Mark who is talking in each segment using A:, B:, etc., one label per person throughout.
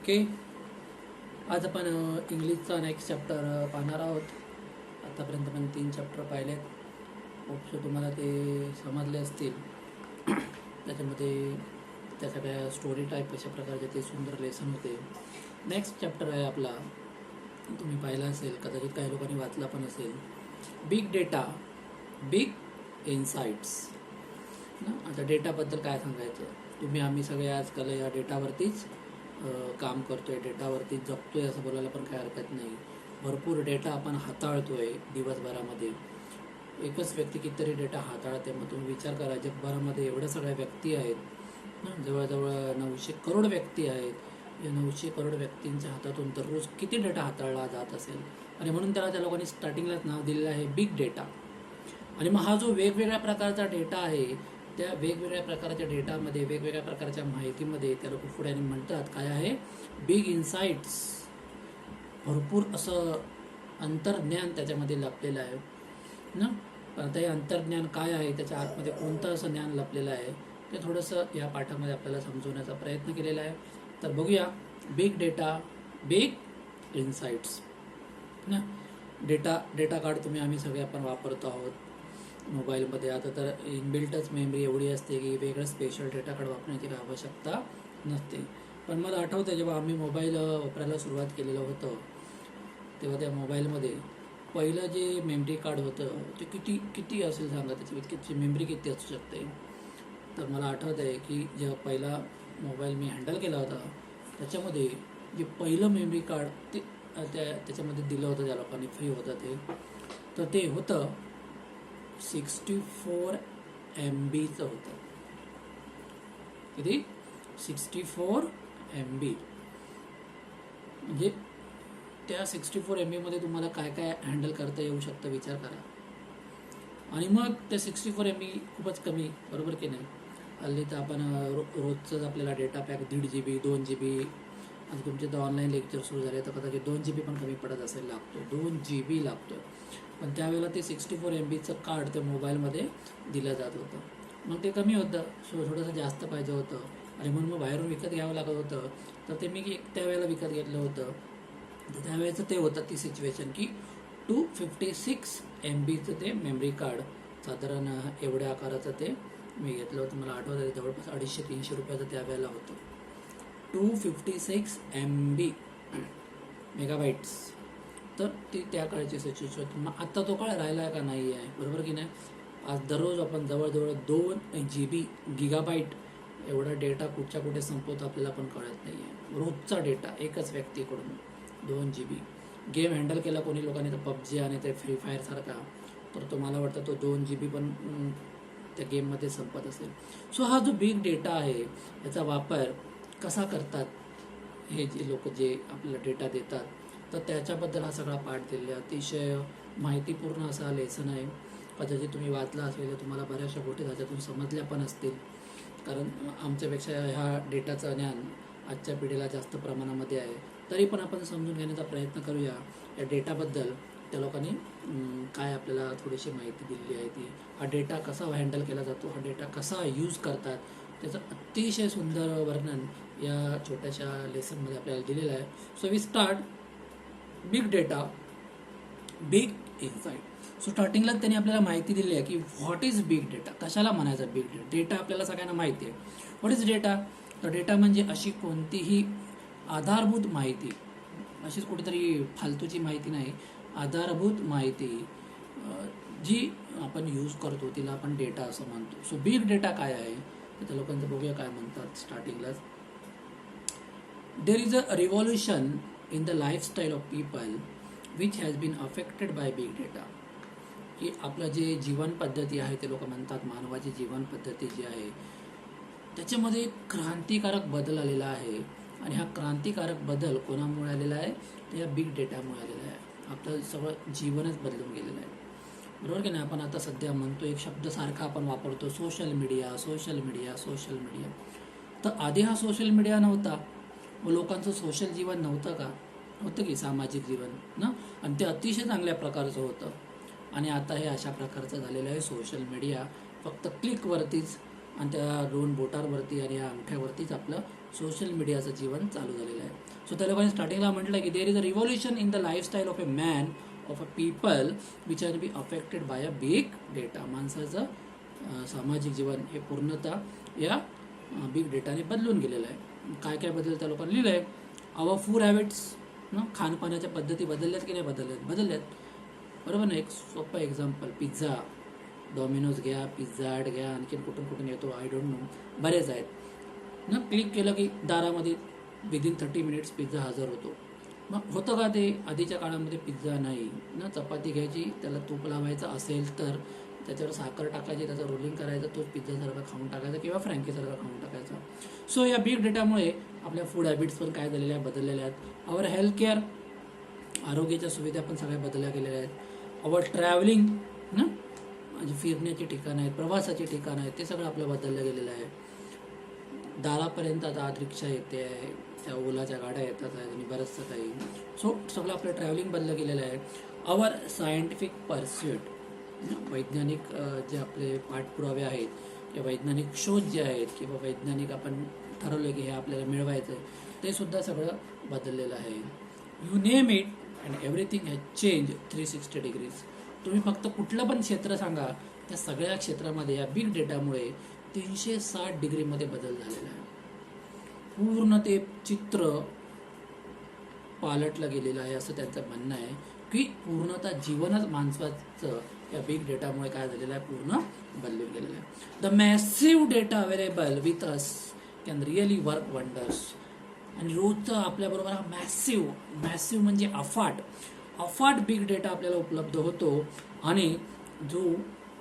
A: Okay, आज आपण इंग्लिशचा नेक्स्ट चॅप्टर पाहणार आहोत. आतापर्यंत आपण 3 चॅप्टर पाहिलेत. होपसो तुम्हाला ते समजले असतील. त्याच्यामध्ये त्या सगळ्या स्टोरी टाईप अशा प्रकारचे ते सुंदर लेसन होते. नेक्स्ट चॅप्टर आहे आपला, तुम्ही पाहिला असेल, कदाचित काही लोकांनी वाचला पण असेल, बिग डेटा, बिग इन्साइट्स ना. आता डेटाबद्दल काय सांगायचं, आम्ही सगळे आजकाल या डेटावरतीच काम करतोय, डेटावरती जगतोय असं बोलायला पण काही हरकत नाही. भरपूर डेटा आपण हाताळतोय दिवसभरामध्ये. एकच व्यक्ती कितीतरी डेटा हाताळते. मग तुम्ही विचार करा, जगभरामध्ये एवढ्या सगळ्या व्यक्ती आहेत ना, जवळजवळ 900 करोड व्यक्ती आहेत. या 900 करोड व्यक्तींच्या हातातून दररोज किती डेटा हाताळला जात असेल. आणि म्हणून त्या लोकांनी स्टार्टिंगलाच नाव दिलेलं आहे बिग डेटा. आणि मग हा जो वेगवेगळ्या प्रकारचा डेटा आहे, त्या वेगवेगळ्या प्रकारच्या डेटामध्ये, वेगवेगळ्या प्रकारच्या माहितीमध्ये त्या लोक पुढे म्हणतात काय आहे, बिग इन्साइट्स. भरपूर असं अंतर्ज्ञान त्याच्यामध्ये लपलेलं आहे ना. आता हे अंतर्ज्ञान काय आहे, त्याच्या आतमध्ये कोणतं असं ज्ञान लपलेलं आहे, ते थोडंसं या पाठामध्ये आपल्याला समजवण्याचा प्रयत्न केलेला आहे. तर बघूया, बिग डेटा, बिग इन्साइट्स ना. डेटा कार्ड आम्ही सगळे आपण वापरतो आहोत मोबाईलमध्ये. आता तर इनबिल्टच मेमरी एवढी असते की वेगळं स्पेशल डेटा कार्ड वापरण्याची काही आवश्यकता नसते. पण मला आठवतं, जेव्हा आम्ही मोबाईल वापरायला सुरुवात केलेलं होतं, तेव्हा त्या मोबाईलमध्ये पहिलं जे मेमरी कार्ड होतं ते किती असेल सांगा, त्याची मेमरी किती असू शकते. तर मला आठवतं आहे की जेव्हा पहिला मोबाईल मी हँडल केला होता, त्याच्यामध्ये जे पहिलं मेमरी कार्ड ते त्याच्यामध्ये दिलं होतं, ज्या लोकांनी फ्री होतं ते होतं 64 MBचं होतं. किती? 64 MB. म्हणजे त्या 64 MB तुम्हाला काय काय हँडल करता येऊ शकतं, विचार करा. आणि मग त्या 64 MB खूपच कमी, बरोबर की नाही. हल्ली तर आपण रोजचंच आपल्याला डेटा पॅक 1.5 GB 2 GB, आता तुमचे तर ऑनलाईन लेक्चर सुरू झाले तर कदाचित 2 GB पण कमी पडत असेल, लागतो 2 GB लागतो. पण त्यावेळेला ते 64 MBचं कार्ड त्या मोबाईलमध्ये दिलं जात होतं. मग ते कमी होतं, थोडंसं जास्त पाहिजे होतं, आणि म्हणून मग बाहेरून विकत घ्यावं लागत होतं. तर ते मी त्यावेळेला विकत घेतलं होतं. तर त्यावेळेचं ते होतं ती सिच्युएशन की 256 MBचं ते मेमरी कार्ड, साधारण एवढ्या आकाराचं ते मी घेतलं होतं. मला आठवतं, जवळपास 250-300 रुपयाचं त्यावेळेला होतं. 256 MB मेगाबाईट्स. तर ती त्या काळची सिच्युएशन. मग आत्ता तो काळ राहिला आहे का, नाही आहे, बरोबर की नाही. आज दररोज आपण जवळजवळ 2 GB गिगाबाईट एवढा डेटा कुठे संपवतो आपल्याला पण कळत नाही आहे. रोजचा डेटा एकच व्यक्तीकडून 2 GB. गेम हँडल केला कोणी लोकांनी तर PUBG आणि ते फ्री फायरसारखा, तर तो मला वाटतं तो 2 GB पण त्या गेममध्ये संपत असेल. सो हा जो बिग डेटा आहे, याचा वापर कसा करतात हे जे लोक जे आपल्याला डेटा देतात, तर त्याच्याबद्दल हा सगळा पाठ दिलेला आहे. अतिशय माहितीपूर्ण असा लेसन आहे. कदाचित तुम्ही वाचला असेल, तुम्हाला बऱ्याचशा गोष्टी त्याच्यातून समजल्या पण असतील. कारण आमच्यापेक्षा ह्या डेटाचं ज्ञान आजच्या पिढीला जास्त प्रमाणामध्ये आहे. तरी पण आपण समजून घेण्याचा प्रयत्न करूया या डेटाबद्दल. त्या लोकांनी काय आपल्याला थोडीशी माहिती दिलेली आहे, ती हा डेटा कसा हँडल केला जातो, हा डेटा कसा यूज करतात, त्याचं अतिशय सुंदर वर्णन या छोट्याशा लेसनमध्ये आपल्याला दिलेलं आहे. So we start. Big data, big insight. So स्टार्टिंगला त्यांनी आपल्याला माहिती दिली आहे की व्हॉट इज बिग डेटा, कशाला म्हणायचं बिग डेटा. डेटा आपल्याला सगळ्यांना माहिती आहे. What is data? तर डेटा म्हणजे अशी कोणतीही आधारभूत माहिती, अशीच कुठेतरी फालतूची माहिती नाही, आधारभूत माहिती जी आपण यूज करतो तिला आपण डेटा असं म्हणतो. सो बिग डेटा काय आहे, तर त्या लोकांचं बघूया काय म्हणतात स्टार्टिंगलाच. There is a revolution in the lifestyle of people which has been affected by big data. की आपलं जे जीवन पद्धती आहे, ते लोक म्हणतात मानवाची जीवन पद्धती जी आहे त्याच्यामध्ये क्रांतिकारक बदल आलेला आहे. आणि हा क्रांतिकारक बदल कोणामुळे आलेला आहे, तर या बिग डेटामुळे आलेला आहे. आपलं सगळं जीवनच बदलून गेलेलं आहे, बरोबर की नाही. आपण आता सध्या म्हणतो, एक शब्द सारखा आपण वापरतो, social media, social media, social media. तर आधी हा सोशल मीडिया नव्हता, व लोकांचं सोशल जीवन नव्हतं का, होतं की सामाजिक जीवन ना, आणि ते अतिशय चांगल्या प्रकारचं होतं. आणि आता हे अशा प्रकारचं झालेलं आहे. सोशल मीडिया फक्त क्लिकवरतीच आणि त्या 2 बोटांवरती आणि या अंगठ्यावरतीच आपलं सोशल मीडियाचं जीवन चालू झालेलं आहे. सो त्या लोकांनी स्टार्टिंगला म्हटलं की देर is a revolution in the lifestyle of a man of a people which has be affected by a big data. माणसाचं सामाजिक जीवन हे पूर्णतः या बिग डेटाने बदलून गेलेलं आहे. काय काय बदल त्या लोकांनी लिहिलं आहे. आवर फूड हॅबिट्स, खानपानाच्या पद्धती बदलल्यात की नाही बदलल्यात. बरोबर ना. एक सोपं एक्झाम्पल, पिझ्झा, डॉमिनोज घ्या, पिझ्झा हट घ्या, आणखीन कुठून येतो आय डोंट नो, बरेच आहेत ना. क्लिक केलं की दारामध्ये विदिन 30 मिनिट्स पिझ्झा हजर होतो. मग होतं का ते? आधीच्या काळामध्ये पिझ्झा नाही ना. चपाती घ्यायची, त्याला तूप लावायचं असेल तर त्याच्यावर साखर टाकायची, त्याचं रोलिंग करायचं, तो पिझ्झासारखा खाऊन टाकायचा किंवा फ्रँकीसारखा खाऊन टाकायचा. सो या बिग डेटामुळे आपल्या फूड हॅबिट्स पण काय झालेल्या आहेत, बदललेल्या आहेत. आवर हेल्थ केअर, आरोग्याच्या सुविधा पण सगळ्या बदलल्या गेलेल्या आहेत. आवर ट्रॅव्हलिंग ना, म्हणजे फिरण्याची ठिकाणं आहेत, प्रवासाची ठिकाणं आहेत, ते सगळं आपलं बदललं गेलेलं आहे. दारापर्यंत आता रिक्षा येते आहे, त्या ओलाच्या गाड्या येतात आहेत आणि बरंचसं काही. सो सगळं आपलं ट्रॅव्हलिंग बदललं गेलेलं आहे. आवर सायंटिफिक पर्स्युट, वैज्ञानिक जे आपले पाठपुरावे आहेत किंवा वैज्ञानिक शोध जे आहेत किंवा वैज्ञानिक आपण ठरवलं की हे आपल्याला मिळवायचं आहे, ते सुद्धा सगळं बदललेलं आहे. You name it and everything has change 360 degrees. तुम्ही फक्त कुठलं पण क्षेत्र सांगा, त्या सगळ्या क्षेत्रामध्ये या बिग डेटामुळे 360 डिग्रीमध्ये बदल झालेला आहे. पूर्ण ते चित्र पालटलं गेलेलं आहे असं त्यांचं म्हणणं आहे की पूर्णतः जीवनच माणसाचं या बिग डेटामुळे काय झालेलं आहे, पूर्ण बदलून गेलेलं आहे. The massive data available with us can really work wonders. आणि रोजचं आपल्याबरोबर हा मॅसिव्ह म्हणजे अफाट बिग डेटा आपल्याला उपलब्ध होतो आणि जो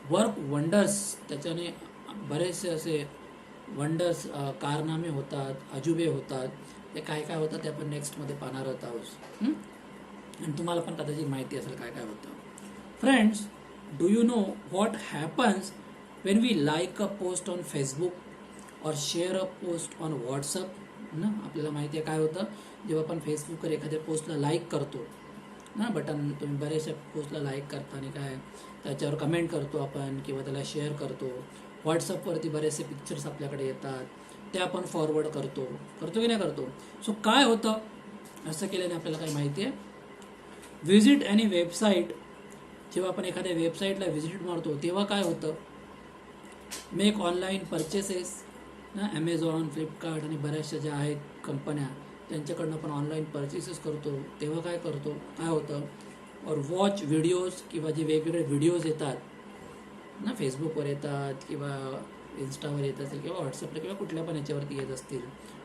A: वर्क वंडर्स, त्याच्याने बरेचसे असे वंडर्स, कारनामे होतात, अजुबे होतात. ते काय काय होतं ते आपण नेक्स्टमध्ये पाहणार आहोत. आणि तुम्हाला पण कदाचित माहिती असेल काय काय होतं. Friends, do you know what happens when we like a post on Facebook और share a post on WhatsApp ना. आपल्याला माहिती आहे काय होतं, जेव्हा आपण फेसबुकवर एखाद्या पोस्टला लाईक करतो ना, बटन तुम्ही बऱ्याचशा पोस्टला लाईक करता आणि काय त्याच्यावर कमेंट करतो आपण किंवा त्याला शेअर करतो. व्हॉट्सअपवरती बरेचसे पिक्चर्स आपल्याकडे येतात, ते आपण फॉरवर्ड करतो की नाही करतो. सो काय होतं असं केल्याने आपल्याला काय माहिती आहे. व्हिजिट एनी वेबसाईट, जेव्हा आपण एखाद्या वेबसाईटला व्हिजिट मारतो तेव्हा काय होतं, मेक ऑनलाईन परचेसेस ना, ॲमेझॉन, फ्लिपकार्ट आणि बऱ्याचशा ज्या आहेत कंपन्या त्यांच्याकडनं आपण ऑनलाईन परचेसेस करतो. तेव्हा काय होतं, और वॉच व्हिडिओज, किंवा जे वेगवेगळे व्हिडिओज येतात ना, फेसबुकवर येतात किंवा इन्स्टावर येत असेल किंवा व्हॉट्सअपला किंवा कुठल्या पण याच्यावरती येत असतील,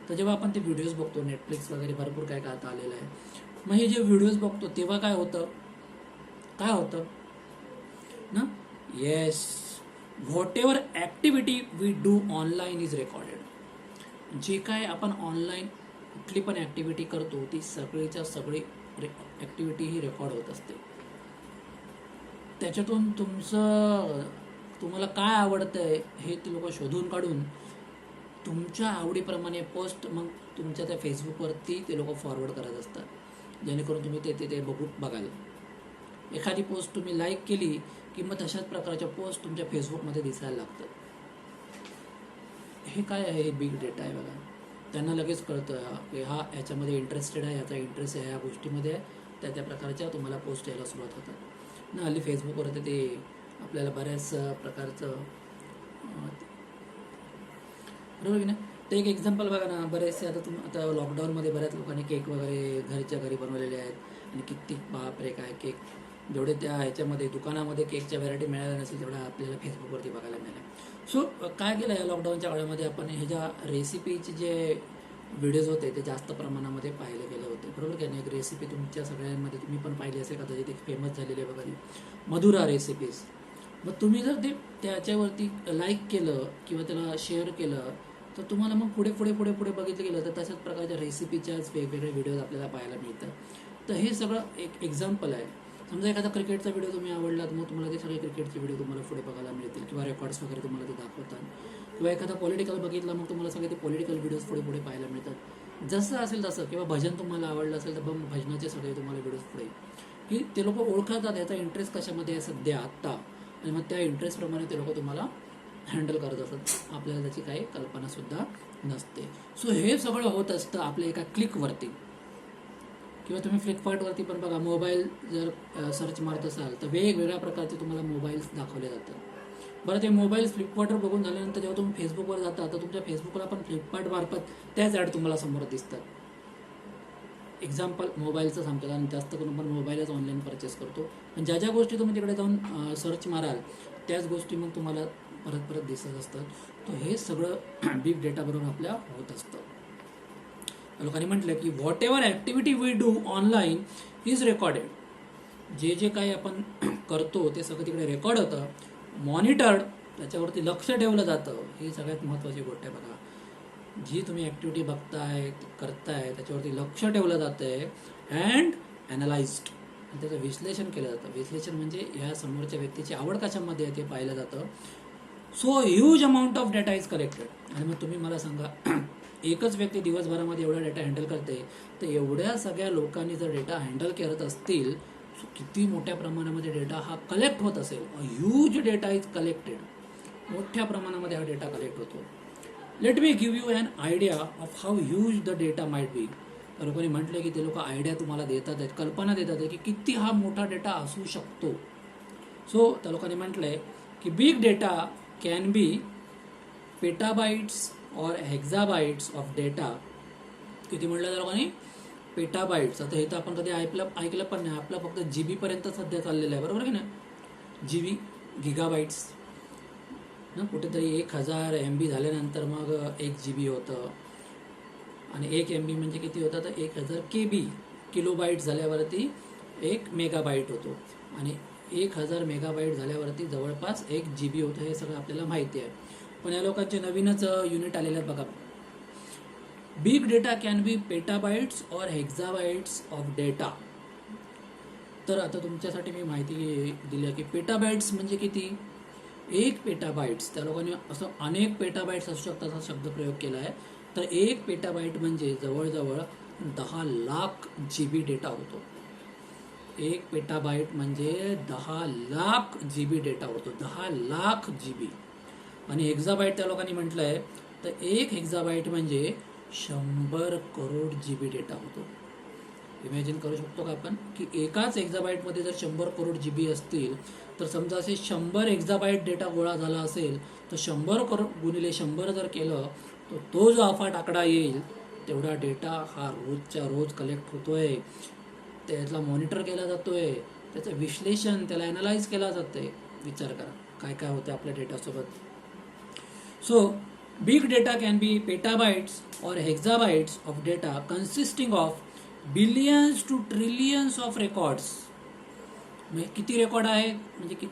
A: तर जेव्हा आपण ते व्हिडिओज बघतो, नेटफ्लिक्स वगैरे भरपूर काय काय आता आलेलं आहे. मग हे जे व्हिडिओज बघतो तेव्हा काय होतं ना, yes, whatever activity we do online is recorded. जे काय आपण ऑनलाईन कुठली पण ॲक्टिव्हिटी करतो ती सगळीच्या सगळी ॲक्टिव्हिटी ही रेकॉर्ड होत असते. त्याच्यातून तुम्हाला काय आवडतंय हे ते लोक शोधून काढून तुमच्या आवडीप्रमाणे पोस्ट मग तुमच्या त्या फेसबुकवरती ते लोक फॉरवर्ड करत असतात, जेणेकरून तुम्ही ते बघाल. एखादी पोस्ट तुम्ही लाईक केली की मग तशाच प्रकारच्या पोस्ट तुमच्या फेसबुकमध्ये दिसायला लागतात. हे काय आहे, हे बिग डेटा आहे बघा. त्यांना लगेच कळतं की हा ह्याच्यामध्ये इंटरेस्टेड आहे, ह्याचा इंटरेस्ट आहे ह्या गोष्टीमध्ये आहे, त्या प्रकारच्या तुम्हाला पोस्ट यायला सुरुवात होतात ना. हल्ली फेसबुकवरती ते आपल्याला बऱ्याच प्रकारचं बरोबर की ना. ते एक एक्झाम्पल बघा ना, बरेचसे आता लॉकडाऊनमध्ये बऱ्याच लोकांनी केक वगैरे घरच्या घरी बनवलेले आहेत आणि किती बापरे काय केक, जेवढे त्या ह्याच्यामध्ये दुकानामध्ये केकच्या व्हरायटी मिळाल्या नसेल तेवढा आपल्याला फेसबुकवरती बघायला मिळाल्या. सो काय केलं या लॉकडाऊनच्या काळामध्ये, आपण ह्याच्या रेसिपीचे जे व्हिडिओज होते ते जास्त प्रमाणामध्ये पाहिले गेले होते. बरोबर की नाही. एक रेसिपी तुमच्या सगळ्यांमध्ये तुम्ही पण पाहिली असेल कदाचित, एक फेमस झालेली आहे बघा ती मधुरा रेसिपीज. मग तुम्ही जर ते त्याच्यावरती लाईक केलं किंवा त्याला शेअर केलं तर तुम्हाला मग पुढे बघितलं गेलं तर तशाच प्रकारच्या रेसिपीच्याच वेगवेगळे व्हिडिओज आपल्याला पाहायला मिळतात. तर हे सगळं एक एक्झाम्पल आहे. समजा एखादा क्रिकेटचा व्हिडिओ तुम्ही आवडलात, मग तुम्हाला ते सगळे क्रिकेटचे व्हिडिओ तुम्हाला पुढे बघायला मिळतील किंवा रेकॉर्ड्स वगैरे तुम्हाला ते दाखवतात. किंवा एखादा पॉलिटिकल बघितला मग तुम्हाला सगळे ते पॉलिटिकल व्हिडिओज पुढे पाहायला मिळतात. जसं असेल तसं. किंवा भजन तुम्हाला आवडलं असेल तर मग भजनाचे सगळे तुम्हाला व्हिडिओज पुढे, की ते लोक ओळखतात याचा इंटरेस्ट कशामध्ये आहे सध्या आत्ता, आणि मग त्या इंटरेस्टप्रमाणे ते लोक तुम्हाला हँडल करत असतात. आपल्याला त्याची काही कल्पनासुद्धा नसते. सो हे सगळं होत असतं आपल्या एका क्लिकवरती. किंवा तुम्ही फ्लिपकार्टवरती पण बघा, मोबाईल जर सर्च मारत असाल तर वेगवेगळ्या प्रकारचे तुम्हाला मोबाईल्स दाखवले जातात. बरं, ते मोबाईल फ्लिपकार्टवर बघून झाल्यानंतर जेव्हा तुम्ही फेसबुकवर जाता तर तुमच्या फेसबुकला पण फ्लिपकार्ट मार्फत त्याच ॲड तुम्हाला समोर दिसतात. एक्झाम्पल मोबाईलचं सांगतो, कारण जास्त करून आपण मोबाईलच ऑनलाईन परचेस करतो. पण ज्या ज्या गोष्टी तुम्ही तिकडे जाऊन सर्च माराल त्याच गोष्टी मग तुम्हाला परत परत दिसत असतात. तर हे सगळं बिग डेटाबरोबर आपल्या होत असतं. लोकांनी म्हटलं की whatever activity we do online is recorded. जे जे काही आपण करतो ते सगळं तिकडे रेकॉर्ड होतं, मॉनिटर्ड, त्याच्यावरती लक्ष ठेवलं जातं. ही सगळ्यात महत्त्वाची गोष्ट आहे बघा. जी तुम्ही ॲक्टिव्हिटी बघताय करताय त्याच्यावरती लक्ष ठेवलं जातं आहे अँड ॲनालाइज्ड, आणि त्याचं विश्लेषण केलं जातं. विश्लेषण म्हणजे ह्या समोरच्या व्यक्तीची आवड कशामध्ये आहे ते पाहिलं जातं. So huge amount of data is collected. आणि मग तुम्ही मला सांगा, एकच व्यक्ती दिवसभरामध्ये एवढा डेटा हँडल करते, तर एवढ्या सगळ्या लोकांनी जर डेटा हँडल करत असतील, सो किती मोठ्या प्रमाणामध्ये डेटा हा कलेक्ट होत असेल. Huge data is collected. मोठ्या प्रमाणामध्ये हा डेटा कलेक्ट होतो. Let me give you an idea of how huge the data might be. लोकांनी म्हटलं की ते लोक आयडिया तुम्हाला देतात आहेत, कल्पना देतात आहे की किती हा मोठा डेटा असू शकतो. सो त्या लोकांनी म्हटलं आहे की big data can be petabytes और हेक्झाबाइट्स ऑफ डेटा. किती म्हटलं त्या लोकांनी? पेटाबाइट्स. आता हे तर आपण कधी ऐकलं पण नाही. आपलं फक्त GB पर्यंत सध्या चाललेलं आहे, बरोबर की ना? GB, गिगाबाइट्स ना. कुठेतरी 1000 MB झाल्यानंतर मग 1 GB होतं, आणि 1 MB म्हणजे किती होतं? तर 1000 KB, किलोबाईट झाल्यावरती 1 मेगाबाईट होतो, आणि 1000 मेगाबाईट झाल्यावरती जवळपास 1 GB होतं. हे सगळं आपल्याला माहिती आहे. पण या लोकांचे नवीनच युनिट आलेलं आहे बघा. Big data can be petabytes और हेक्झाबाइट्स ऑफ डेटा. तर आता तुमच्यासाठी मी माहिती दिली आहे की पेटाबाइट्स म्हणजे किती? 1 पेटाबाइट्स. त्या लोकांनी असं अनेक पेटाबाइट्स असू शकतात असा शब्दप्रयोग केला आहे. तर 1 पेटाबाइट म्हणजे जवळजवळ 10 लाख GB डेटा होतो. 1 पेटाबाइट म्हणजे 10 लाख GB डेटा होतो. 10 लाख GB. आणि हेक्झाबाईट त्या लोकांनी म्हटलं आहे, तर 1 हेक्झाबाईट म्हणजे 100 करोड GB डेटा होतो. इमॅजिन करू शकतो का आपण की एकाच एक्झाबाईटमध्ये जर 100 करोड GB असतील, तर समजा असे 100 एक्झाबाईट डेटा गोळा झाला असेल, तर 100 करोड गुणिले 100 जर केलं तर तो जो अफाट आकडा येईल, तेवढा डेटा हा रोजच्या रोज कलेक्ट होतोय, त्याला मॉनिटर केला जातोय, त्याचं विश्लेषण, त्याला ॲनालाइज केला जातंय. विचार करा काय काय होतं आपल्या डेटासोबत. So, big data can be petabytes or hexabytes of data consisting of billions to trillions of records. म्हणजे किती रेकॉर्ड आहे, म्हणजे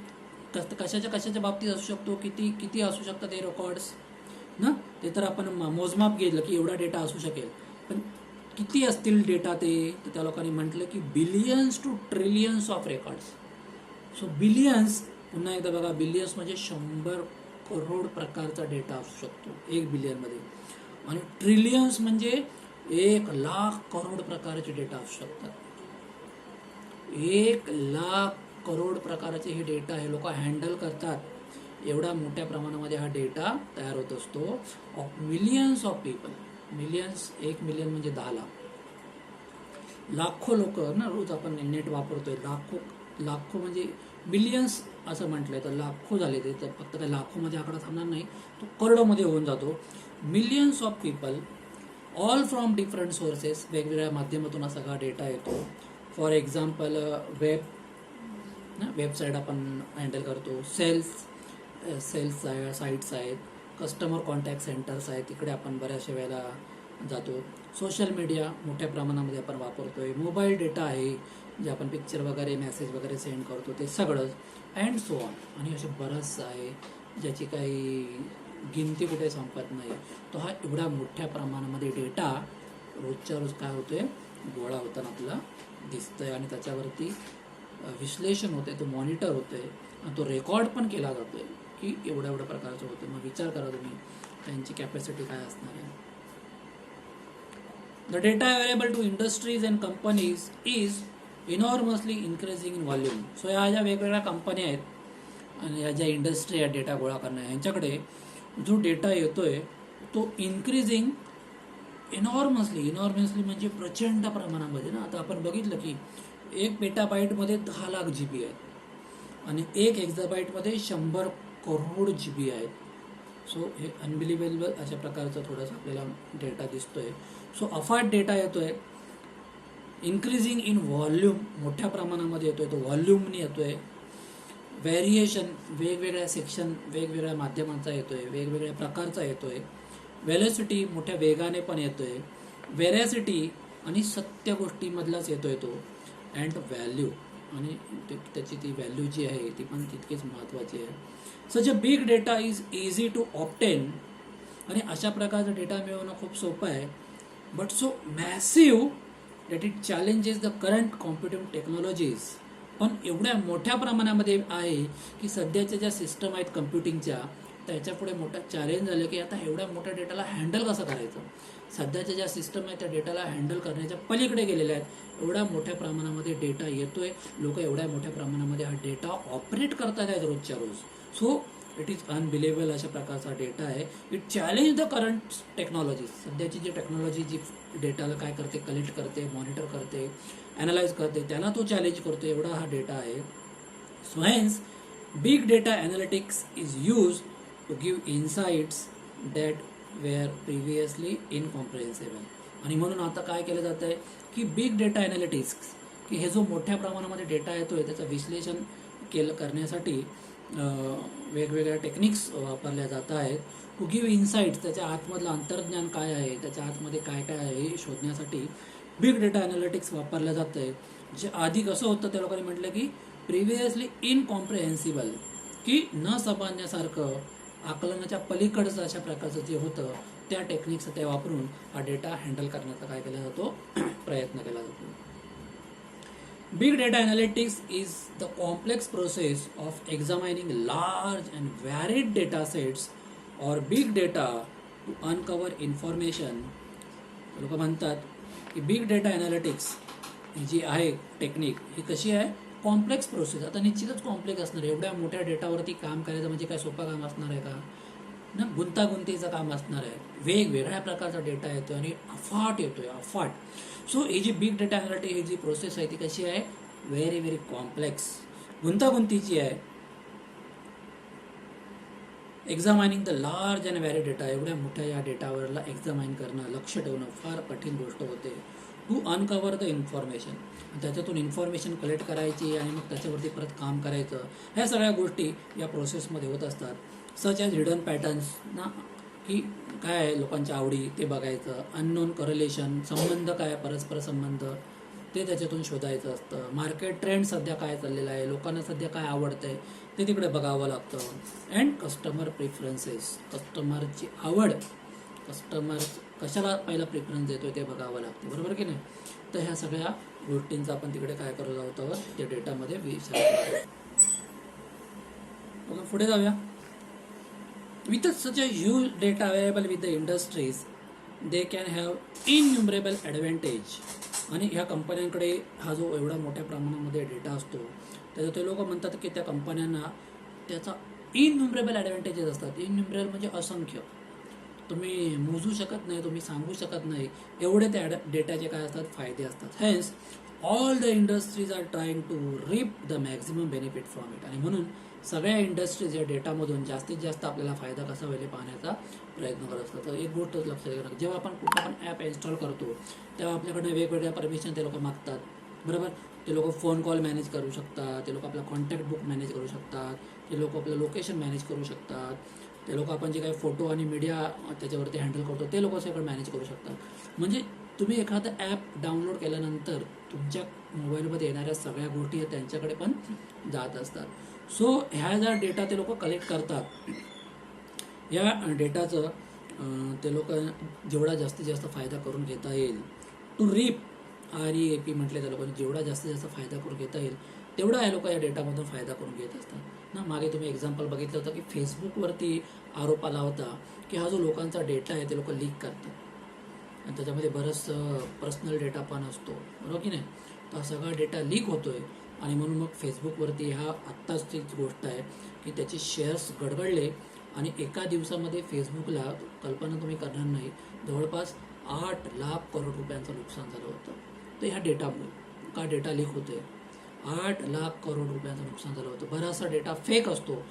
A: कशाच्या बाबतीत असू शकतो, किती किती असू शकतात हे रेकॉर्ड्स ना. ते तर आपण मोजमाप घेतलं की एवढा डेटा असू शकेल, पण किती असतील डेटा ते? तर त्या लोकांनी म्हटलं की billions to trillions of records. So billions, पुन्हा एकदा बघा, बिलियन्स म्हणजे 100 करोड प्रकारचा डेटा असू शकतो 1 बिलियनमध्ये, आणि ट्रिलियन्स म्हणजे 1 लाख करोड प्रकारचे डेटा असू शकतात. 1 लाख करोड प्रकारचे हे डेटा हे लोक हँडल करतात. एवढा मोठ्या प्रमाणामध्ये हा डेटा तयार होत असतो of millions of people. Millions, 1 million म्हणजे 10 लाख. लाखो लोक ना रोज आपण नेट वापरतोय. लाखो म्हणजे बिलियन्स असं म्हटलंय, तर लाखो झाले ते, तर फक्त काही लाखोमध्ये आकडा थांबणार नाही, तो करोडोमध्ये होऊन जातो. Millions of people all from different sources. वेगवेगळ्या माध्यमातून हा सगळा डेटा येतो. फॉर एक्झाम्पल वेबसाईट आपण हँडल करतो, सेल्स साईट्स आहेत, कस्टमर कॉन्टॅक्ट सेंटर्स आहेत, तिकडे आपण बऱ्याचशा वेळेला जातो. सोशल मीडिया मोठ्या प्रमाणामध्ये आपण वापरतोय. मोबाईल डेटा आहे, जे आपण पिक्चर वगैरे, मेसेज वगैरे सेंड करतो, ते सगळंच, अँड सो ऑन. आणि असे बरंचसं आहे ज्याची काही गिनती कुठे संपत नाही. तो हा एवढा मोठ्या प्रमाणामध्ये डेटा रोजच्या रोज काय होतोय, गोळा होताना आपल्याला दिसतंय, आणि त्याच्यावरती विश्लेषण होते, तो मॉनिटर होतोय, आणि तो रेकॉर्ड पण केला जातोय की एवढ्या प्रकारचं होतं. मग विचार करा तुम्ही त्यांची कॅपॅसिटी काय असणार आहे. The data available to industries and companies is enormously increasing in volume. So ह्या ज्या वेगवेगळ्या कंपन्या आहेत आणि ह्या ज्या इंडस्ट्री आहेत डेटा गोळा करण्या, ह्यांच्याकडे जो डेटा येतोय तो इन्क्रीजिंग इनॉर्मसली म्हणजे प्रचंड प्रमाणामध्ये ना. आता आपण बघितलं की 1 पेटाबाईटमध्ये 10 लाख GB आहेत आणि 1 एक्झाबाईटमध्ये 100 करोड GB आहेत. सो हे अनबिलिव्हेबल अशा प्रकारचा थोडासा आपल्याला डेटा दिसतोय. सो अफाट डेटा येतोय, इन्क्रीजिंग इन व्हॉल्यूम, मोठ्या प्रमाणामध्ये येतोय, तो व्हॉल्यूमने येतोय. व्हेरिएशन, वेगवेगळ्या सेक्शन, वेगवेगळ्या माध्यमांचा येतोय, वेगवेगळ्या प्रकारचा येतोय. व्हेलोसिटी, मोठ्या वेगाने पण येतोय. व्हेरॅसिटी आणि सत्य गोष्टीमधलाच येतोय तो. अँड व्हॅल्यू, आणि त्याची ती व्हॅल्यू जी आहे ती पण तितकीच महत्त्वाची आहे. Such a big data is easy to obtain, आणि अशा प्रकारचा डेटा मिळवणं खूप सोपं आहे. But so massive that it challenges the current computing technologies. पण एवढ्या मोठ्या प्रमाणामध्ये आहे की सध्याच्या ज्या सिस्टम आहेत कम्प्युटिंगच्या, त्याच्यापुढे मोठा चॅलेंज झालं की आता एवढ्या मोठ्या डेटाला हँडल कसं करायचं. सध्याच्या ज्या सिस्टम आहेत त्या डेटाला हँडल करण्याच्या पलीकडे गेलेल्या आहेत. एवढ्या मोठ्या प्रमाणामध्ये डेटा येतोय, लोक एवढ्या मोठ्या प्रमाणामध्ये हा डेटा ऑपरेट करतात आहेत रोजच्या रोज. सो इट इज अनबिलिव्हेबल अशा प्रकारचा डेटा आहे. It challenge the current technology. सध्याची जी टेक्नॉलॉजी जी डेटाला काय करते, कलेक्ट करते, मॉनिटर करते, ॲनालाइज करते, त्याला तो चॅलेंज करतो, एवढा हा डेटा आहे. So hence big data analytics is use to give insights that were previously incomprehensible. आणि म्हणून आता काय केलं जातं आहे की बिग डेटा ॲनालिटिक्स, की हे जो मोठ्या प्रमाणामध्ये डेटा येतो आहे त्याचं विश्लेषण करण्यासाठी वेगवेगळ्या टेक्निक्स वापरल्या जात आहेत. टू गिव्ह इन्साइट्स, त्याच्या आतमधलं अंतर्ज्ञान काय आहे, त्याच्या आतमध्ये काय काय आहे हे शोधण्यासाठी बिग डेटा ॲनालिटिक्स वापरलं जातं आहे. जे आधी कसं होतं त्या लोकांनी म्हटलं की प्रिव्हियसली इनकॉम्प्रिहेन्सिबल, की न समजण्यासारखं, आकलनाच्या पलीकडचं अशा प्रकारचं जे होतं त्या टेक्निक्स ते वापरून हा डेटा हँडल करण्याचा काय केला जातो प्रयत्न केला जातो. Big data analytics is the complex process of examining large and varied data sets or big data to uncover information. लोक म्हणतात की बिग डेटा ॲनालिटिक्स ही जी आहे टेक्निक ही कशी आहे, कॉम्प्लेक्स प्रोसेस. आता निश्चितच कॉम्प्लेक्स असणार आहे. एवढ्या मोठ्या डेटावरती काम करायचं म्हणजे काय सोपं काम असणार आहे का ना, गुंतागुंतीचं काम असणार आहे. वेगवेगळ्या प्रकारचा डेटा येतो आणि अफाट येतोय, अफाट. सो ही जी बिग डेटा ॲनालिटिक्स ही जी प्रोसेस आहे ती कशी आहे, व्हेरी व्हेरी कॉम्प्लेक्स, गुंतागुंतीची आहे. Examining the large and vary data, एवढ्या मोठ्या या डेटावरला एक्झामाइन करणं, लक्ष ठेवणं फार कठीण गोष्ट होते. टू अनकवर द इन्फॉर्मेशन, त्याच्यातून इन्फॉर्मेशन कलेक्ट करायची आणि मग त्याच्यावरती परत काम करायचं, ह्या सगळ्या गोष्टी या प्रोसेसमध्ये होत असतात. सच ॲज हिडन पॅटर्न्स ना, की काय आहे लोकांच्या आवडी ते बघायचं. अननोन करलेशन, संबंध काय, परस्पर संबंध ते त्याच्यातून शोधायचं असतं. मार्केट ट्रेंड सध्या काय चाललेलं आहे, लोकांना सध्या काय आवडतं आहे ते तिकडे बघावं लागतं. अँड कस्टमर प्रिफरन्सेस, कस्टमरची आवड, कस्टमर कशाला पहिला प्रिफरन्स देतोय ते बघावं लागतं, बरोबर की नाही. तर ह्या सगळ्या गोष्टींचा आपण तिकडे काय करत आहोत त्या डेटामध्ये विचार. ओके, पुढे जाऊया. With such a huge data available with the industries, they can have innumerable advantage. आणि ह्या कंपन्यांकडे हा जो एवढा मोठ्या प्रमाणामध्ये डेटा असतो त्याचा ते लोक म्हणतात की त्या कंपन्यांना त्याचा इनन्युमरेबल ॲडव्हान्टेजेस असतात. इनन्युमरेबल म्हणजे असंख्य, तुम्ही मोजू शकत नाही, तुम्ही सांगू शकत नाही, एवढे त्या डेटाचे काय असतात फायदे असतात. Hence all the industries are trying to reap the maximum benefit from it. आणि म्हणून सगळ्या इंडस्ट्रीज या डेटामधून जास्तीत जास्त आपल्याला फायदा कसा होईल पाहण्याचा प्रयत्न करत असतात. तर एक गोष्ट लक्षात घ्या, जेव्हा आपण कुठला पण ॲप इन्स्टॉल करतो तेव्हा आपल्याकडनं वेगवेगळ्या परमिशन ते लोक मागतात, बरोबर. ते लोक फोन कॉल मॅनेज करू शकतात, ते लोक आपला कॉन्टॅक्ट बुक मॅनेज करू शकतात, ते लोक आपलं लोकेशन मॅनेज करू शकतात, ते लोक आपण जे काही फोटो आणि मीडिया त्याच्यावरती हँडल करतो ते लोक सगळं मॅनेज करू शकतात. म्हणजे तुम्ही एखादं ॲप डाउनलोड केल्यानंतर तुमच्या मोबाईलमध्ये येणाऱ्या सगळ्या गोष्टी त्यांच्याकडे पण जात असतात. सो ह्या ज्या डेटा ते लोक कलेक्ट करतात, या डेटाचं ते लोक जेवढा जास्तीत जास्त फायदा करून घेता येईल, टू रिप REAP म्हटले त्या लोकांनी, जेवढा जास्तीत जास्त फायदा करून घेता येईल तेवढा या लोक या डेटामधून फायदा करून घेत असतात ना. मागे तुम्ही एक्झाम्पल बघितलं होतं की फेसबुकवरती आरोप आला होता की हा जो लोकांचा डेटा आहे ते लोक लीक करतात आणि त्याच्यामध्ये बरंच पर्सनल डेटा पण असतो, बरोबर की नाही. तर सगळा डेटा लीक होतोय आणि म्हणून मग फेसबुकवरती हा आत्ताची गोष्ट आहे की त्याचे शेअर्स गडगडले आणि एका दिवसामध्ये फेसबुकला, कल्पना तुम्ही करणार नाही, जवळपास 8 लाख करोड रुपयांचं नुकसान झालं होतं. तर ह्या डेटामुळे का डेटा लीक होते, 8 लाख करोड रुपयांचं नुकसान झालं होतं. बराचसा डेटा फेक असतो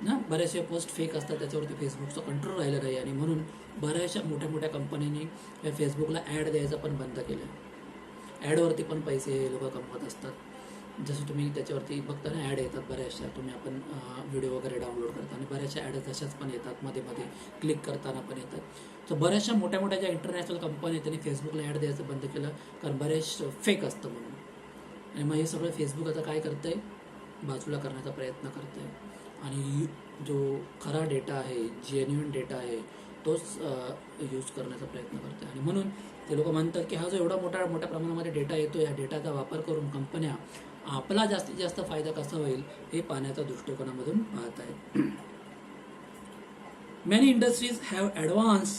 A: ना, बरेचसे पोस्ट फेक असतात, त्याच्यावरती फेसबुकचं कंट्रोल राहिलं नाही आणि म्हणून बऱ्याचशा मोठ्या मोठ्या कंपन्यांनी या फेसबुकला ॲड द्यायचं पण बंद केलं आहे. ॲडवरती पण पैसे लोक कमवत असतात. जसं तुम्ही त्याच्यावरती बघताना ॲड येतात बऱ्याचशा, तुम्ही आपण व्हिडिओ वगैरे डाउनलोड करता आणि बऱ्याचशा ॲड तशाच पण येतात, मध्ये मध्ये क्लिक करताना पण येतात. तर बऱ्याचशा मोठ्या मोठ्या ज्या इंटरनॅशनल कंपनी आहेत त्यांनी फेसबुकला ॲड द्यायचं बंद केलं, कारण बरेच फेक असतं म्हणून. आणि मग हे सगळं फेसबुक आता काय करतं आहे, बाजूला करण्याचा प्रयत्न करतं आहे आणि जो खरा डेटा आहे, जेन्युइन डेटा आहे, तोच यूज करण्याचा प्रयत्न करतो आहे. आणि म्हणून ते लोक म्हणतात की हा जो एवढा मोठ्या प्रमाणामध्ये डेटा येतो, या डेटाचा वापर करून कंपन्या आपला जास्तीत जास्त फायदा कसा होईल हे पाहण्याच्या दृष्टिकोनामधून पाहत आहेत. Many industries have advance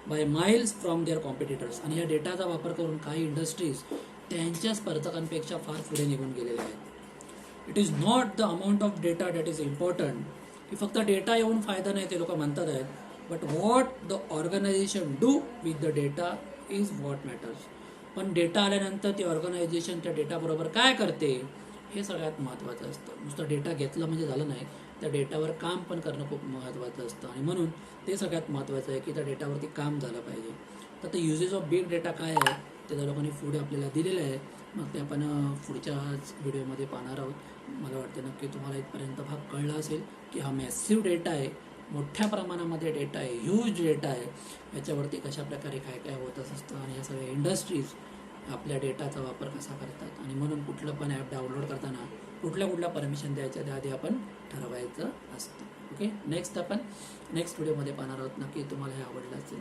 A: by miles from their competitors. आणि या डेटाचा वापर करून काही इंडस्ट्रीज त्यांच्या स्पर्धकांपेक्षा फार पुढे निघून गेलेल्या आहेत. It is not the amount of data that is important, की फक्त डेटा येऊन फायदा नाही ते लोक म्हणतात आहेत, but what the organisation do with the data is what matters. पण डेटा आल्यानंतर ती ऑर्गनायझेशन त्या डेटाबरोबर काय करते हे सगळ्यात महत्त्वाचं असतं. नुसतं डेटा घेतलं म्हणजे झालं नाही, त्या डेटावर काम पण करणं खूप महत्त्वाचं असतं आणि म्हणून ते सगळ्यात महत्त्वाचं आहे की त्या डेटावरती काम झालं पाहिजे. तर ते युजेस ऑफ बिग डेटा काय आहे ते त्या लोकांनी पुढे आपल्याला दिलेलं आहे. मग ते आपण पुढच्याच व्हिडिओमध्ये पाहणार आहोत. मला वाटतं नक्की तुम्हाला इथपर्यंत भाग कळला असेल की हा मॅसिव्ह डेटा आहे, मोठ्या प्रमाणामध्ये डेटा आहे, ह्यूज डेटा आहे, याच्यावरती कशा प्रकारे काय काय होत असतं आणि या सगळ्या इंडस्ट्रीज आपल्या डेटाचा वापर कसा करतात. आणि म्हणून कुठलं पण ॲप डाउनलोड करताना कुठल्या परमिशन द्यायच्या त्याआधी आपण ठरवायचं असतं. ओके, नेक्स्ट आपण नेक्स्ट व्हिडिओमध्ये पाहणार आहोत. नक्की तुम्हाला हे आवडलं असेल.